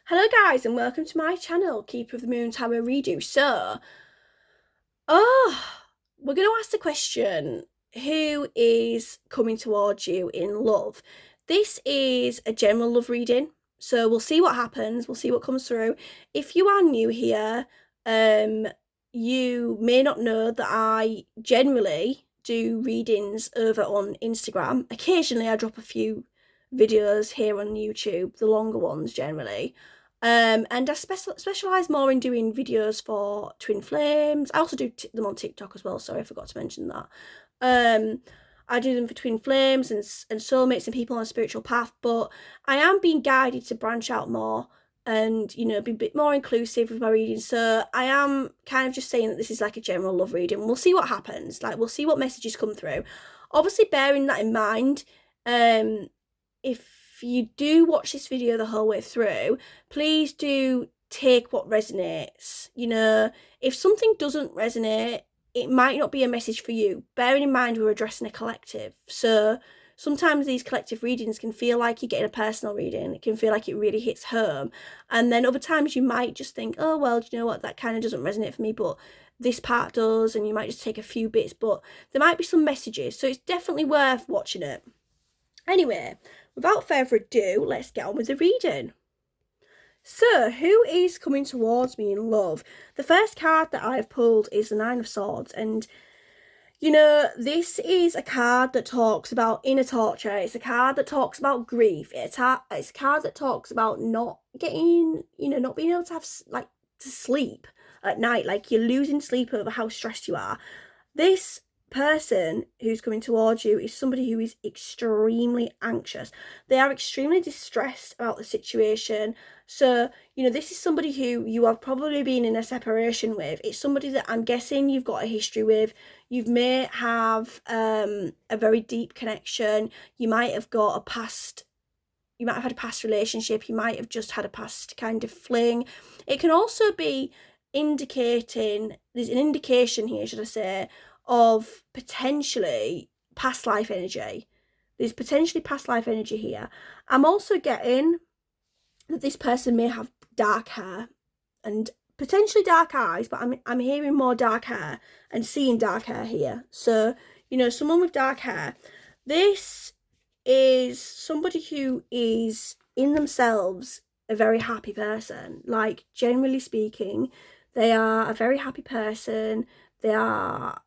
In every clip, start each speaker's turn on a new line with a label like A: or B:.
A: Hello guys and welcome to my channel, Keeper of the Moon Tarot Redo. Oh, we're going to ask the question, who is coming towards you in love? This is a general love reading, so we'll see what happens, we'll see what comes through. If you are new here, you may not know that I generally do readings over on Instagram. Occasionally I drop a few videos here on YouTube, the longer ones generally. And I specialise more in doing videos for twin flames. I also do them on TikTok as well. Sorry, I forgot to mention that. I do them for twin flames and soulmates and people on a spiritual path. But I am being guided to branch out more and, you know, be a bit more inclusive with my reading. So I am kind of just saying that this is like a general love reading. We'll see what happens. Like, we'll see what messages come through. Obviously, bearing that in mind, if you do watch this video the whole way through, please do take what resonates. You know, if something doesn't resonate, it might not be a message for you. Bearing in mind we're addressing a collective, so sometimes these collective readings can feel like you're getting a personal reading. It can feel like it really hits home, and then other times you might just think, oh well, do you know what, that kind of doesn't resonate for me, but this part does, and you might just take a few bits, but there might be some messages, so it's definitely worth watching it. Anyway, without further ado, let's get on with the reading. So, who is coming towards me in love? The first card that I've pulled is the Nine of Swords, and you know, this is a card that talks about inner torture. It's a card that talks about grief. It's a card that talks about not getting, you know, not being able to have, like, to sleep at night. Like, you're losing sleep over how stressed you are. This person who's coming towards you is somebody who is extremely anxious. They are extremely distressed about the situation. So, you know, this is somebody who you have probably been in a separation with. It's somebody that I'm guessing you've got a history with. You may have a very deep connection. You might have got a past, you might have had a past relationship. You might have just had a past kind of fling. It can also be indicating, there's an indication here, should I say, of potentially past life energy. There's potentially past life energy here. I'm also getting that this person may have dark hair and potentially dark eyes, but I'm hearing more dark hair and seeing dark hair here. So, you know, someone with dark hair. This is somebody who is in themselves a very happy person. Like, generally speaking, they are a very happy person. They are,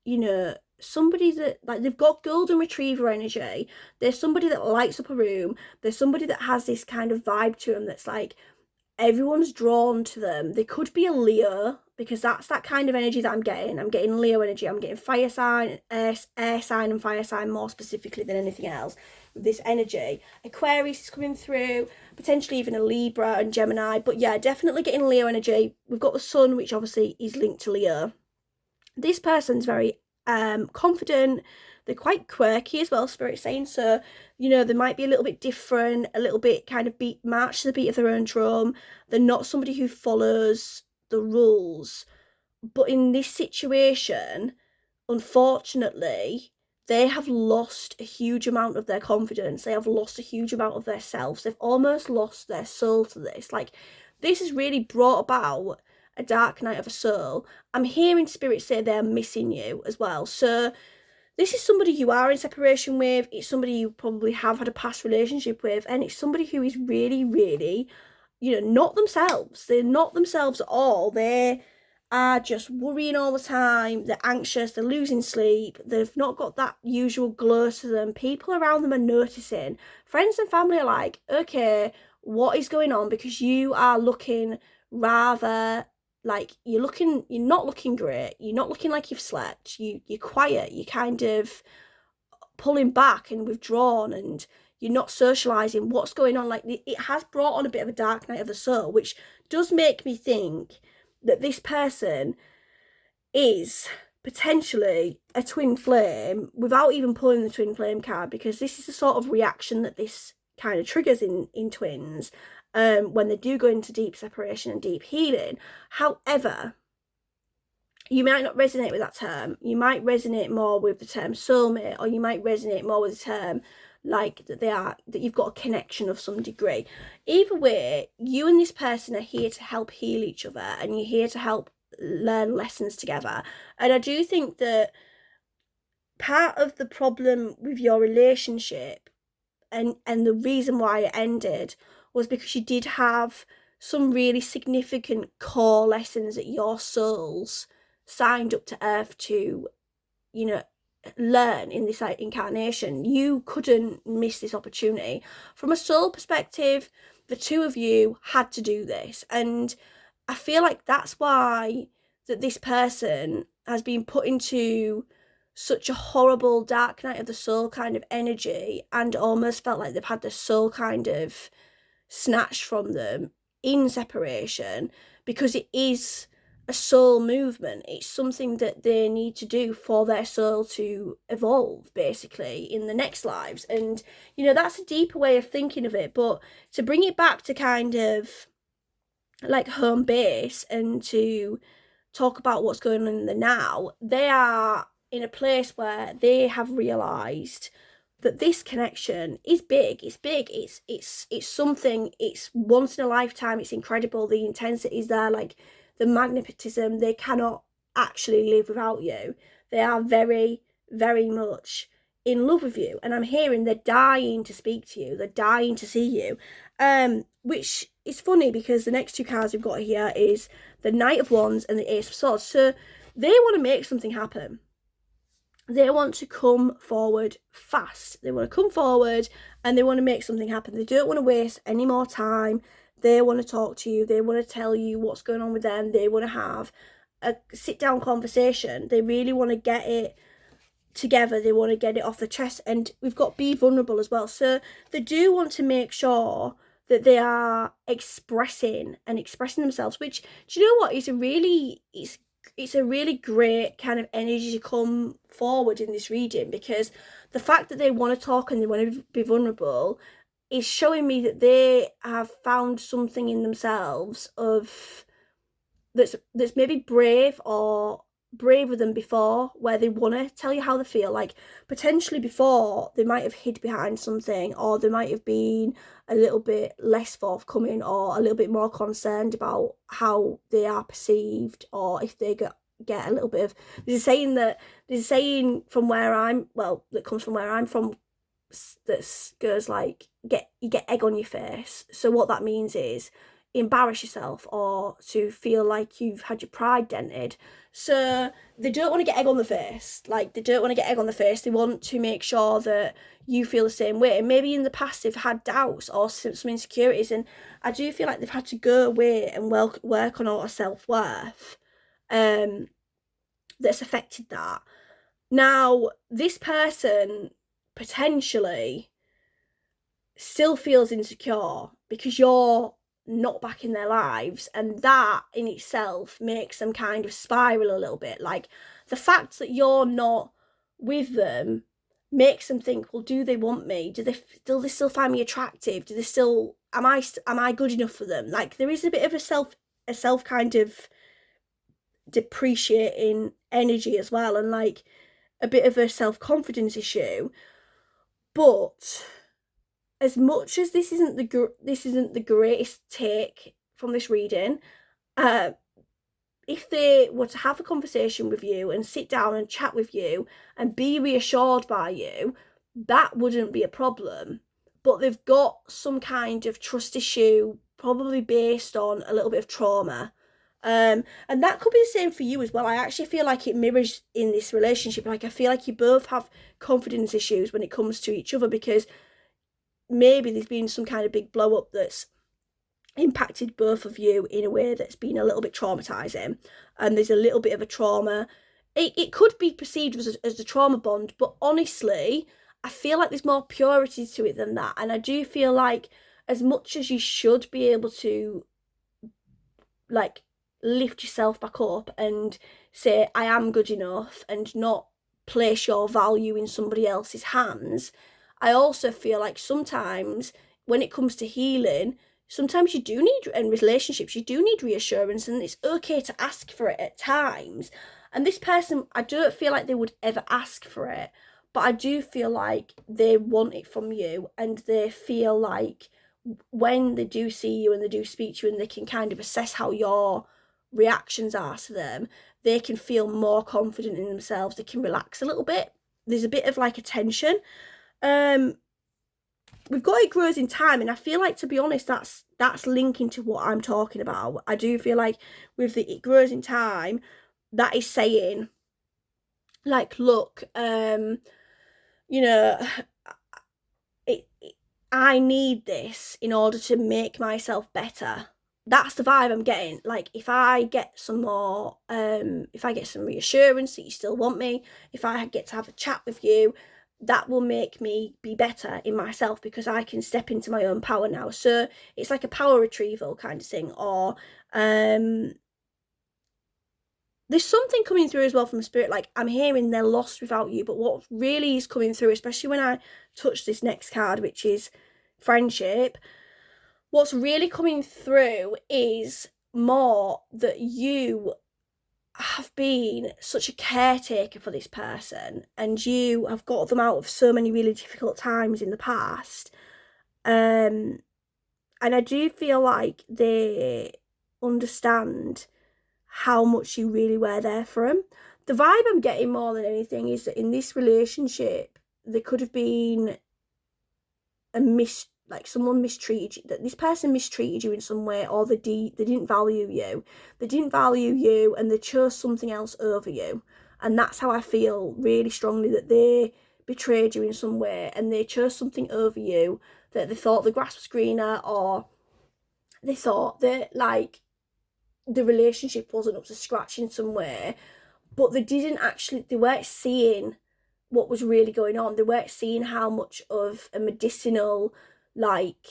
A: you know, somebody that, like, they've got golden retriever energy. They're somebody that lights up a room. They're somebody that has this kind of vibe to them that's like everyone's drawn to them. They could be a Leo, because that's that kind of energy that I'm getting. I'm getting Leo energy. I'm getting fire sign, air sign and fire sign more specifically than anything else with this energy. Aquarius is coming through, potentially even a Libra and Gemini. But yeah, definitely getting Leo energy. We've got the sun, which obviously is linked to Leo. This person's very confident. They're quite quirky as well, Spirit's saying. So, you know, they might be a little bit different, a little bit kind of march to the beat of their own drum. They're not somebody who follows the rules. But in this situation, unfortunately, they have lost a huge amount of their confidence. They have lost a huge amount of their selves. They've almost lost their soul to this. Like, this has really brought about a dark night of a soul. I'm hearing Spirit say they're missing you as well. So this is somebody you are in separation with. It's somebody you probably have had a past relationship with, and it's somebody who is really, really, you know, not themselves. They're not themselves at all. They are just worrying all the time. They're anxious. They're losing sleep. They've not got that usual glow to them. People around them are noticing. Friends and family are like, okay, what is going on? Because you are looking rather like you're not looking great. You're not looking like you've slept. You're quiet. You're kind of pulling back and withdrawn, and you're not socializing. What's going on? Like, it has brought on a bit of a dark night of the soul, which does make me think that this person is potentially a twin flame without even pulling the twin flame card, because this is the sort of reaction that this kind of triggers in twins when they do go into deep separation and deep healing. However, you might not resonate with that term. You might resonate more with the term soulmate, or you might resonate more with the term like that you've got a connection of some degree. Either way, you and this person are here to help heal each other, and you're here to help learn lessons together. And I do think that part of the problem with your relationship and the reason why it ended was because you did have some really significant core lessons that your souls signed up to Earth to, you know, learn in this incarnation. You couldn't miss this opportunity. From a soul perspective, the two of you had to do this, and I feel like that's why that this person has been put into such a horrible dark night of the soul kind of energy, and almost felt like they've had the soul kind of snatched from them in separation, because it is a soul movement. It's something that they need to do for their soul to evolve, basically, in the next lives. And, you know, that's a deeper way of thinking of it. But to bring it back to kind of like home base and to talk about what's going on in the now, they are in a place where they have realised that this connection is big. It's something. It's once in a lifetime. It's incredible. The intensity is there, like the magnetism. They cannot actually live without you. They are very, very much in love with you, and I'm hearing they're dying to speak to you. They're dying to see you. Which is funny because the next two cards we've got here is the Knight of Wands and the Ace of Swords. So they want to make something happen. They want to come forward fast. They want to come forward and they want to make something happen. They don't want to waste any more time. They want to talk to you. They want to tell you what's going on with them. They want to have a sit-down conversation. They really want to get it together. They want to get it off the chest. And we've got be vulnerable as well. So they do want to make sure that they are expressing themselves, which, do you know what, is it's a really great kind of energy to come forward in this reading, because the fact that they want to talk and they want to be vulnerable is showing me that they have found something in themselves of that's maybe brave or braver than before, where they want to tell you how they feel. Like potentially before they might have hid behind something, or they might have been a little bit less forthcoming or a little bit more concerned about how they are perceived, or if they get a little bit of, there's a saying from where I'm, well, that comes from where I'm from, that goes like, you get egg on your face. So what that means is embarrass yourself or to feel like you've had your pride dented. So they don't want to get egg on the face. Like, they don't want to get egg on the face. They want to make sure that you feel the same way. And maybe in the past they've had doubts or some insecurities, and I do feel like they've had to go away and work on all our self-worth that's affected that. Now, this person potentially still feels insecure because you're not back in their lives, and that in itself makes them kind of spiral a little bit. Like, the fact that you're not with them makes them think, well, do they want me? Do they still find me attractive? Do they still, am I good enough for them? Like, there is a bit of a self kind of depreciating energy as well, and like a bit of a self-confidence issue. But as much as this isn't the greatest take from this reading, if they were to have a conversation with you and sit down and chat with you and be reassured by you, that wouldn't be a problem. But they've got some kind of trust issue, probably based on a little bit of trauma. And that could be the same for you as well. I actually feel like it mirrors in this relationship. Like, I feel like you both have confidence issues when it comes to each other, because maybe there's been some kind of big blow up that's impacted both of you in a way that's been a little bit traumatizing, and there's a little bit of a trauma. It could be perceived as a trauma bond, but honestly, I feel like there's more purity to it than that. And I do feel like, as much as you should be able to like lift yourself back up and say, I am good enough, and not place your value in somebody else's hands, I also feel like sometimes when it comes to healing, sometimes you do need, in relationships, you do need reassurance, and it's okay to ask for it at times. And this person, I don't feel like they would ever ask for it, but I do feel like they want it from you, and they feel like when they do see you and they do speak to you and they can kind of assess how your reactions are to them, they can feel more confident in themselves. They can relax a little bit. There's a bit of like a tension. We've got it grows in time, and I feel like, to be honest, that's linking to what I'm talking about. I do feel like with the it grows in time, that is saying, like, look, you know, I need this in order to make myself better. That's the vibe I'm getting. Like, if I get some more, if I get some reassurance that you still want me, if I get to have a chat with you, that will make me be better in myself, because I can step into my own power now. So it's like a power retrieval kind of thing. Or there's something coming through as well from spirit. Like, I'm hearing they're lost without you, but what really is coming through, especially when I touch this next card, which is friendship, what's really coming through is more that you have been such a caretaker for this person, and you have got them out of so many really difficult times in the past. And I do feel like they understand how much you really were there for them. The vibe I'm getting more than anything is that in this relationship, there could have been someone mistreated you, that this person mistreated you in some way, or they didn't value you. They didn't value you, and they chose something else over you. And that's how I feel really strongly, that they betrayed you in some way, and they chose something over you, that they thought the grass was greener, or they thought that, like, the relationship wasn't up to scratch in some way. But they weren't seeing what was really going on. They weren't seeing how much of a medicinal, like,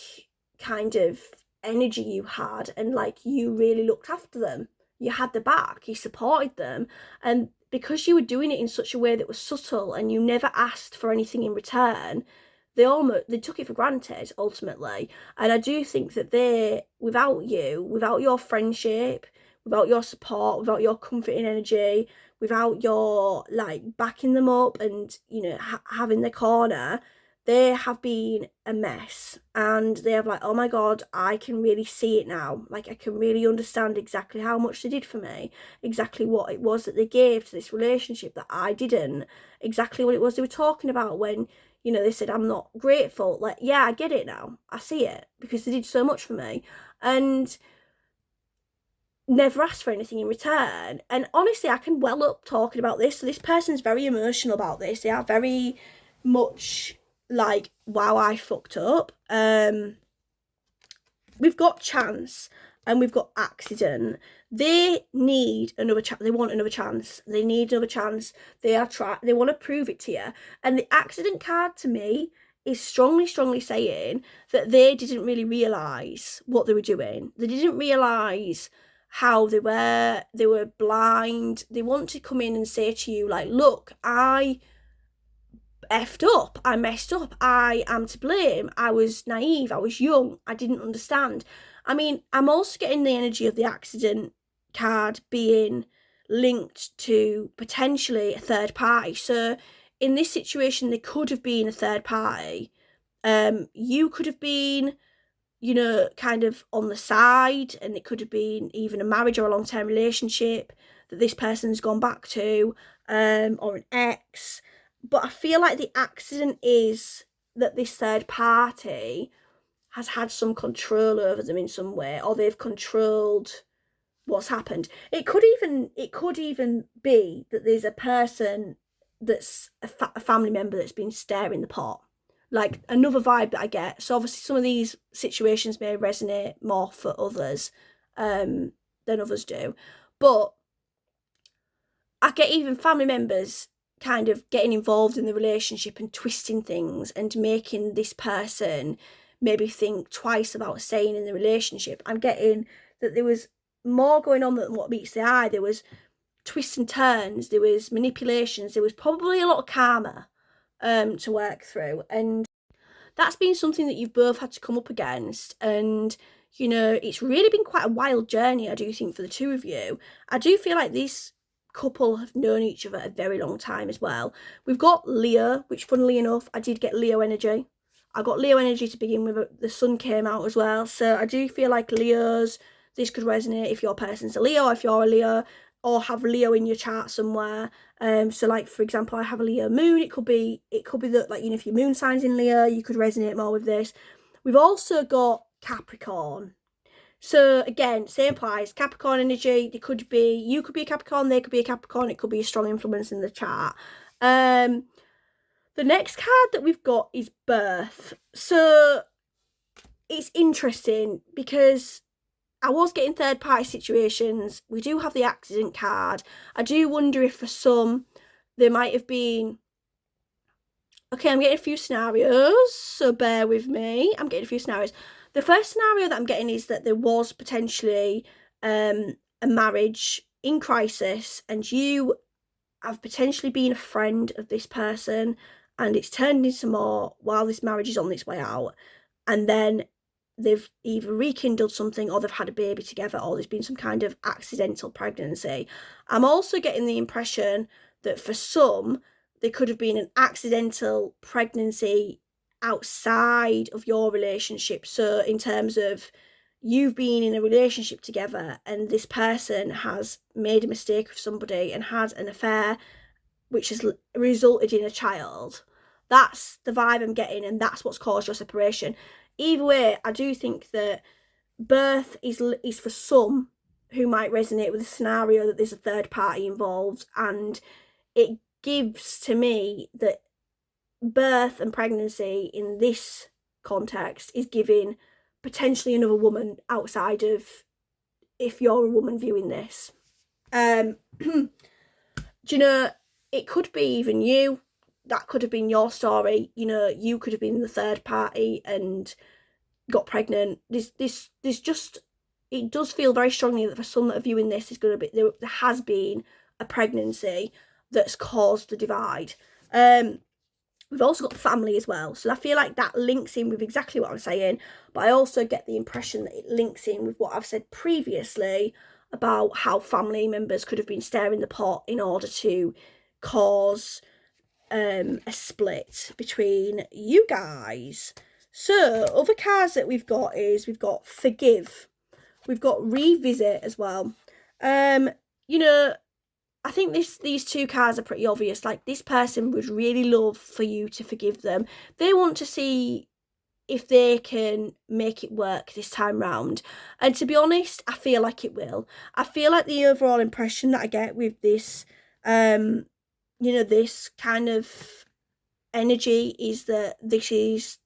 A: kind of energy you had, and like, you really looked after them. You had their back, you supported them, and because you were doing it in such a way that was subtle and you never asked for anything in return, they took it for granted ultimately. And I do think that without you, without your friendship, without your support, without your comforting energy, without your, like, backing them up and, you know, having their corner, they have been a mess. And they have, like, oh my God, I can really see it now. Like, I can really understand exactly how much they did for me, exactly what it was that they gave to this relationship that I didn't, exactly what it was they were talking about when, you know, they said, I'm not grateful. Like, yeah, I get it now. I see it, because they did so much for me. And never asked for anything in return. And honestly, I can well up talking about this. So this person's very emotional about this. They are very much like, wow, I fucked up. We've got chance and we've got accident. They need another chance. They want another chance. They need another chance. They want to prove it to you. And the accident card, to me, is strongly saying that they didn't really realise what they were doing. They didn't realise how they were blind. They want to come in and say to you, like, look, I effed up, I messed up, I am to blame, I was naive, I was young, I didn't understand. I mean, I'm also getting the energy of the accident card being linked to potentially a third party. So in this situation, there could have been a third party. You could have been, you know, kind of on the side, and it could have been even a marriage or a long-term relationship that this person's gone back to, or an ex. But I feel like the accident is that this third party has had some control over them in some way, or they've controlled what's happened. It could even be that there's a person that's a family member that's been stirring the pot. Like, another vibe that I get. So obviously some of these situations may resonate more for others than others do. But I get even family members kind of getting involved in the relationship and twisting things and making this person maybe think twice about staying in the relationship. I'm getting that there was more going on than what meets the eye. There was twists and turns, there was manipulations, there was probably a lot of karma to work through. And that's been something that you've both had to come up against. And, you know, it's really been quite a wild journey, I do think, for the two of you. I do feel like this couple have known each other a very long time as well. We've got Leo, which funnily enough, I did get Leo energy. I got Leo energy to begin with. The sun came out as well. So I do feel like Leos, this could resonate if your person's a Leo, if you're a Leo, or have Leo in your chart somewhere. So like, for example, I have a Leo moon. It could be that, like, you know, if your moon sign's in Leo, you could resonate more with this. We've also got Capricorn. So again, same applies. Capricorn energy. You could be a Capricorn, they could be a Capricorn. It could be a strong influence in the chart. The next card that we've got is Birth. So it's interesting because I was getting third party situations. We do have the accident card. I do wonder if for some there might have been. Okay, I'm getting a few scenarios, so bear with me. I'm getting a few scenarios. The first scenario that I'm getting is that there was potentially a marriage in crisis, and you have potentially been a friend of this person, and it's turned into more while this marriage is on its way out, and then they've either rekindled something, or they've had a baby together, or there's been some kind of accidental pregnancy. I'm also getting the impression that for some, there could have been an accidental pregnancy outside of your relationship. So in terms of you've been in a relationship together and this person has made a mistake with somebody and had an affair which has resulted in a child. That's the vibe I'm getting, and that's what's caused your separation. Either way, I do think that Birth is for some who might resonate with the scenario that there's a third party involved, and it gives to me that birth and pregnancy in this context is giving potentially another woman outside of if you're a woman viewing this. Do you know, it could be even you. That could have been your story. You know, you could have been the third party and got pregnant. This just, it does feel very strongly that for some that are viewing this, is going to be there has been a pregnancy that's caused the divide. We've also got family as well, so I feel like that links in with exactly what I'm saying, but I also get the impression that it links in with what I've said previously about how family members could have been stirring the pot in order to cause a split between you guys. So other cards that we've got is we've got Forgive, we've got Revisit as well. You know, I think these two cards are pretty obvious. Like, this person would really love for you to forgive them. They want to see if they can make it work this time round. And to be honest, I feel like it will. I feel like the overall impression that I get with this, you know, this kind of energy is that this is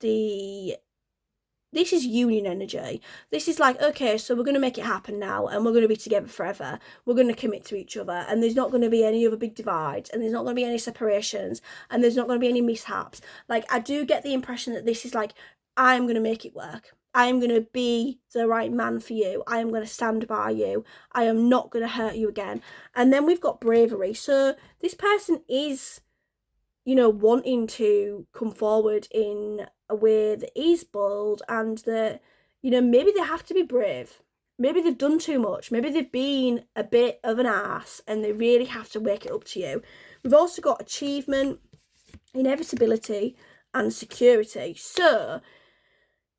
A: union energy. This is like, okay, so we're going to make it happen now, and we're going to be together forever. We're going to commit to each other, and there's not going to be any other big divides, and there's not going to be any separations, and there's not going to be any mishaps. Like, I do get the impression that this is like, I'm going to make it work. I am going to be the right man for you. I am going to stand by you. I am not going to hurt you again. And then we've got Bravery. So this person is, you know, wanting to come forward in a way that is bold, and that, you know, maybe they have to be brave. Maybe they've done too much. Maybe they've been a bit of an ass and they really have to wake it up to you. We've also got Achievement, Inevitability, and Security. So,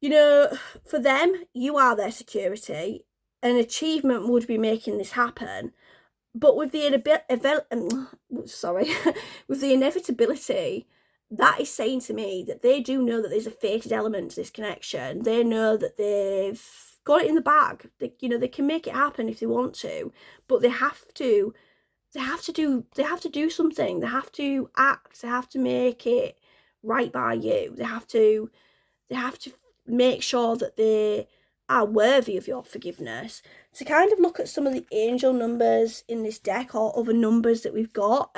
A: you know, for them, you are their security. An achievement would be making this happen. But with the with the inevitability, that is saying to me that they do know that there's a fated element to this connection. They know that they've got it in the bag. They, you know, they can make it happen if they want to, but they have to do something. They have to act. They have to make it right by you. They have to make sure that they are worthy of your forgiveness. To kind of look at some of the angel numbers in this deck, or other numbers that we've got,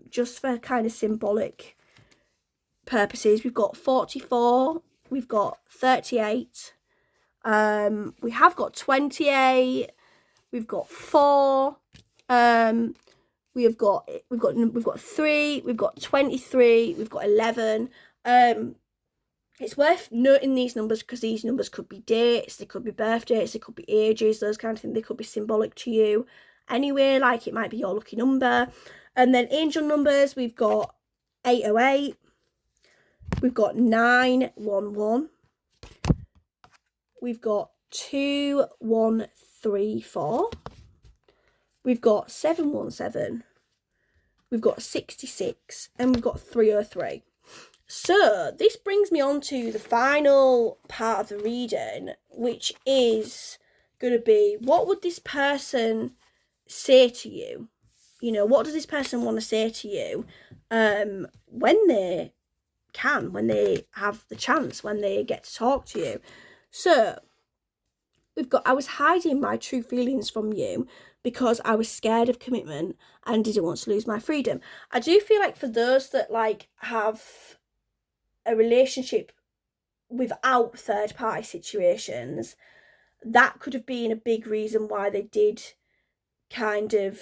A: just for kind of symbolic purposes, we've got 44, we've got 38, we have got 28, we've got 4, we've got 3, we've got 23, we've got 11. It's worth noting these numbers because these numbers could be dates, they could be birth dates, they could be ages, those kind of things. They could be symbolic to you. anyway, like it might be your lucky number. And then angel numbers, we've got 808, we've got 911, we've got 2134, we've got 717, we've got 66, and we've got 303. So this brings me on to the final part of the reading, which is going to be, what would this person say to you? You know, what does this person want to say to you when they can, when they have the chance, when they get to talk to you? So we've got, I was hiding my true feelings from you because I was scared of commitment and didn't want to lose my freedom. I do feel like for those that like have a relationship without third party situations, that could have been a big reason why they did kind of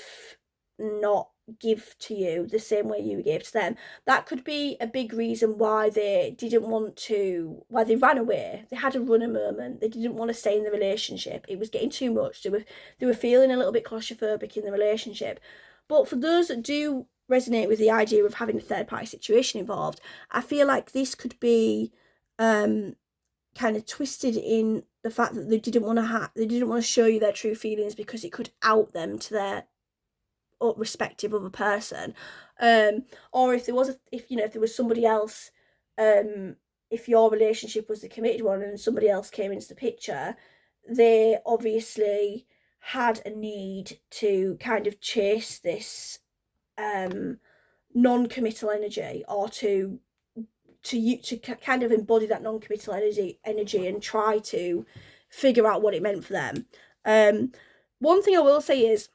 A: not give to you the same way you gave to them. That could be a big reason why they didn't want to, why they ran away. They had a runner moment. They didn't want to stay in the relationship. It was getting too much. They were feeling a little bit claustrophobic in the relationship. But for those that do resonate with the idea of having a third party situation involved, I feel like this could be kind of twisted in the fact that they didn't want to show you their true feelings because it could out them to their respective other person, or if there was if there was somebody else, if your relationship was the committed one and somebody else came into the picture, they obviously had a need to kind of chase this non-committal energy, or to kind of embody that non-committal energy and try to figure out what it meant for them. One thing I will say is,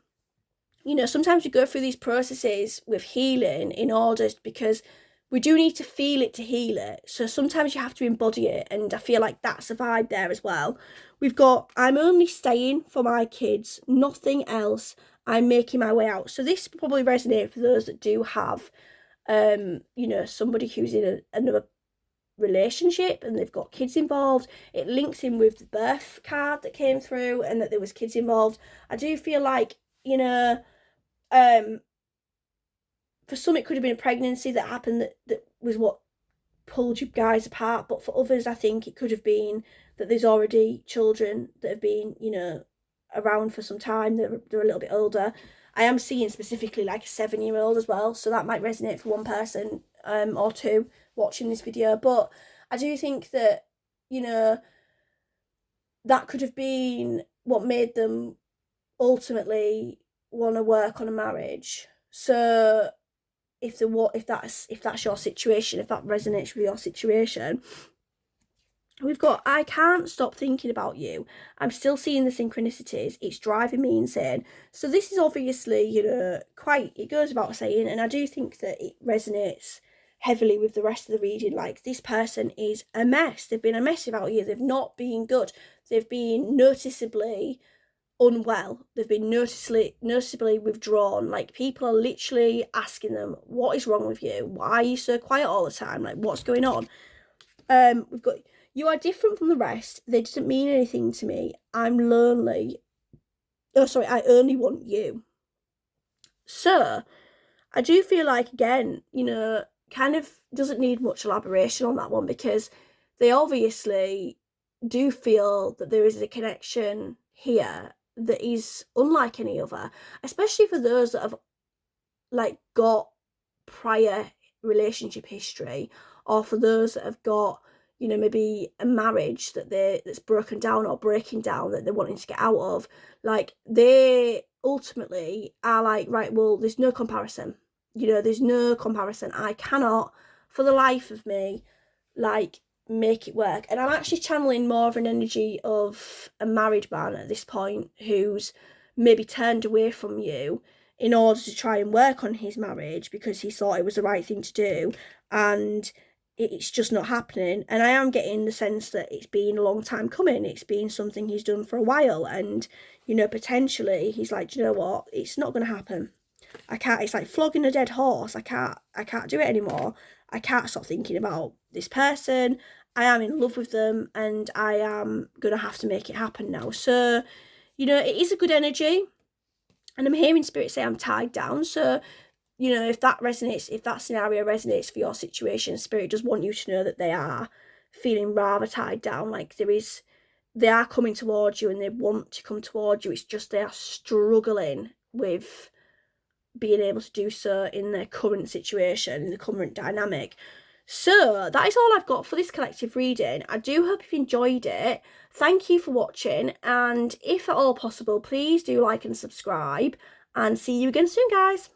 A: sometimes we go through these processes with healing in order, because we do need to feel it to heal it. So sometimes you have to embody it, and I feel like that's a vibe there as well. We've got, I'm only staying for my kids, nothing else. I'm making my way out. So this probably resonates for those that do have, somebody who's in another relationship and they've got kids involved. It links in with the birth card that came through and that there was kids involved. I do feel like, for some it could have been a pregnancy that happened that was what pulled you guys apart, but for others I think it could have been that there's already children that have been around for some time. They're a little bit older. I am seeing specifically like a 7-year-old as well, so that might resonate for one person or two watching this video. But I do think that that could have been what made them ultimately want to work on a marriage. So if that's your situation, if that resonates with your situation, we've got, I can't stop thinking about you. I'm still seeing the synchronicities. It's driving me insane. So this is obviously, quite, it goes without saying, and I do think that it resonates heavily with the rest of the reading. Like, this person is a mess. They've been a mess about you. They've not been good. They've been noticeably unwell. They've been noticeably withdrawn. Like, people are literally asking them, what is wrong with you? Why are you so quiet all the time? Like, what's going on? We've got, you are different from the rest. They didn't mean anything to me. I'm lonely. Oh, sorry, I only want you. So I do feel like, again, kind of doesn't need much elaboration on that one, because they obviously do feel that there is a connection here that is unlike any other, especially for those that have like got prior relationship history, or for those that have got maybe a marriage that's broken down or breaking down that they're wanting to get out of. Like, they ultimately are like, right, well, there's no comparison. There's no comparison. I cannot for the life of me like make it work. And I'm actually channeling more of an energy of a married man at this point who's maybe turned away from you in order to try and work on his marriage because he thought it was the right thing to do, and it's just not happening. And I am getting the sense that it's been a long time coming. It's been something he's done for a while, and potentially he's like, do you know what, it's not going to happen. I can't, it's like flogging a dead horse. I can't do it anymore. I can't stop thinking about this person. I am in love with them, and I am going to have to make it happen now. So, it is a good energy. And I'm hearing Spirit say I'm tied down. So, you know, if that resonates, if that scenario resonates for your situation, Spirit does want you to know that they are feeling rather tied down. Like they are coming towards you and they want to come towards you. It's just they are struggling with being able to do so in their current situation, in the current dynamic. So that is all I've got for this collective reading. I do hope you've enjoyed it. Thank you for watching, and if at all possible, please do like and subscribe, and see you again soon, guys.